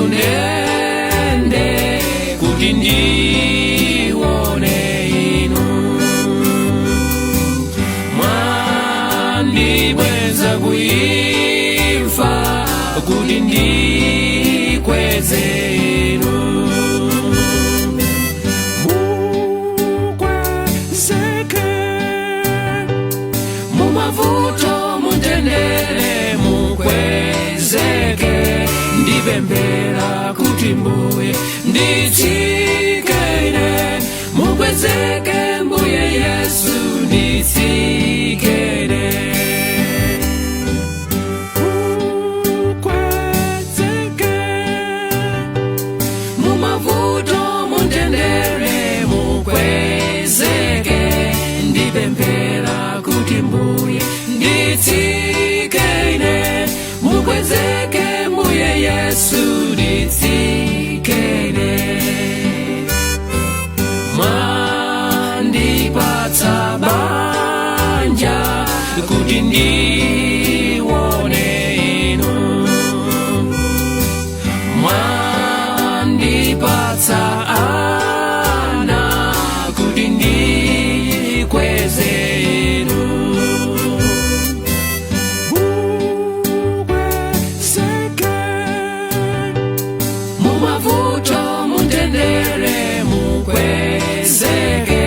ndende kuti ndione inu. Mwandibweza kuimfa kuti ndikweze inu. Mukwezeke mumavuto mutendere, mukwezeke ndipembera kuti Mbuye nditsike ine. Mukwezeke Mbuye Yesu nditsike ine. Mukwezeke mumavuto mutendere, mukwezeke ndipembera kuti Mbuye nditsike ine. Mukwezeke Mbuye Yesu nditsike ine. Mwandipatsa banja kuti ndione inu. Mwandipatsa ana kuti ndikweze inu. Mukwezeke mumavuto mutendere, mukwezeke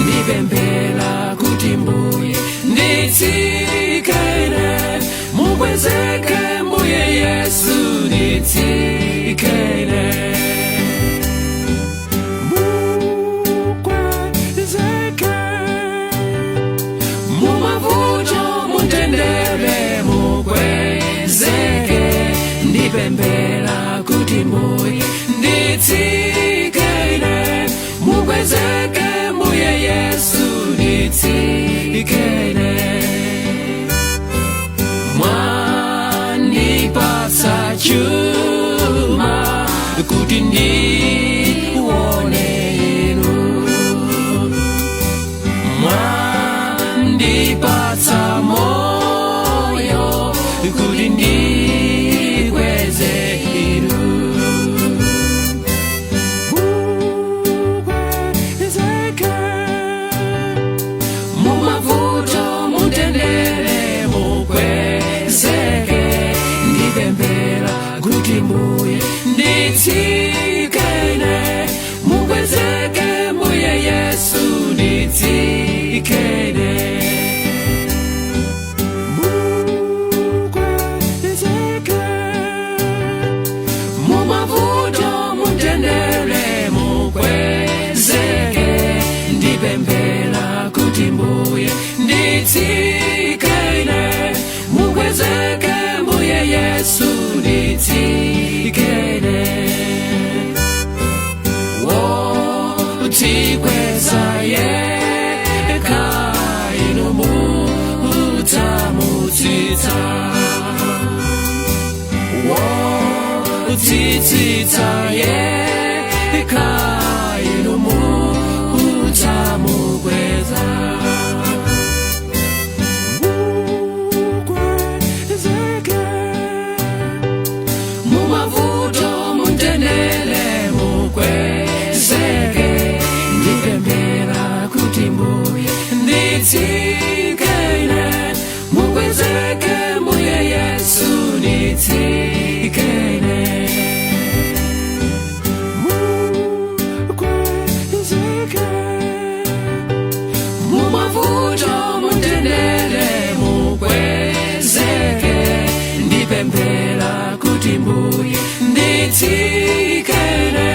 ndipembera kuti Mbuye nditsike ine. Mukwezeke Mbuye Yesu nditsike ine. Mukwezeke mumavuto mutendere, mukwezeke ndipembera kuti Mbuye nditsike ine. Mukwezeke Mbuye Yesu nditsike ine. Mwandipatsa chuma kuti ndione inu. Mwandipatsa moyo kuti ndikweze inu. Mukwezeke mumavuto mutendere, mukwezeke ndipembera kuti Mbuye nditsike ine. Mukwezeke Mbuye Yesu nditsike ine. Mukwezeke mumavuto mutendere, mukwezeke ndipembera kuti Mbuye nditsike ine. Mukwezeke Mbuye Yesu nditsike ine. Wotikweza yekha inu mudzamutsitsa. Wotsitsitsa yekha inu mudzamukweza. Mukwezeke mumavuto mutendere, mukwezeke ndipembera kuti Mbuye nditsike ine. Mukwezeke Mbuye Yesu nditsike ine. Mukwezeke mumavuto mutendere, mukwezeke ndipembera kuti Mbuye nditsike ine.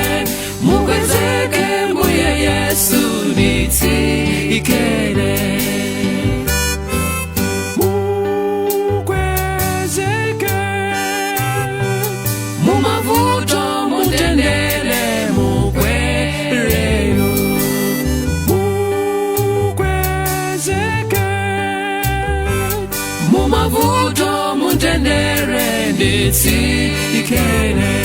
Mukwezeke Mbuye Yesu nditsike ine. Mukwezeke mumavuto mutendere, mukwerero. Mukwezeke mumavuto mutendere nditsike ine.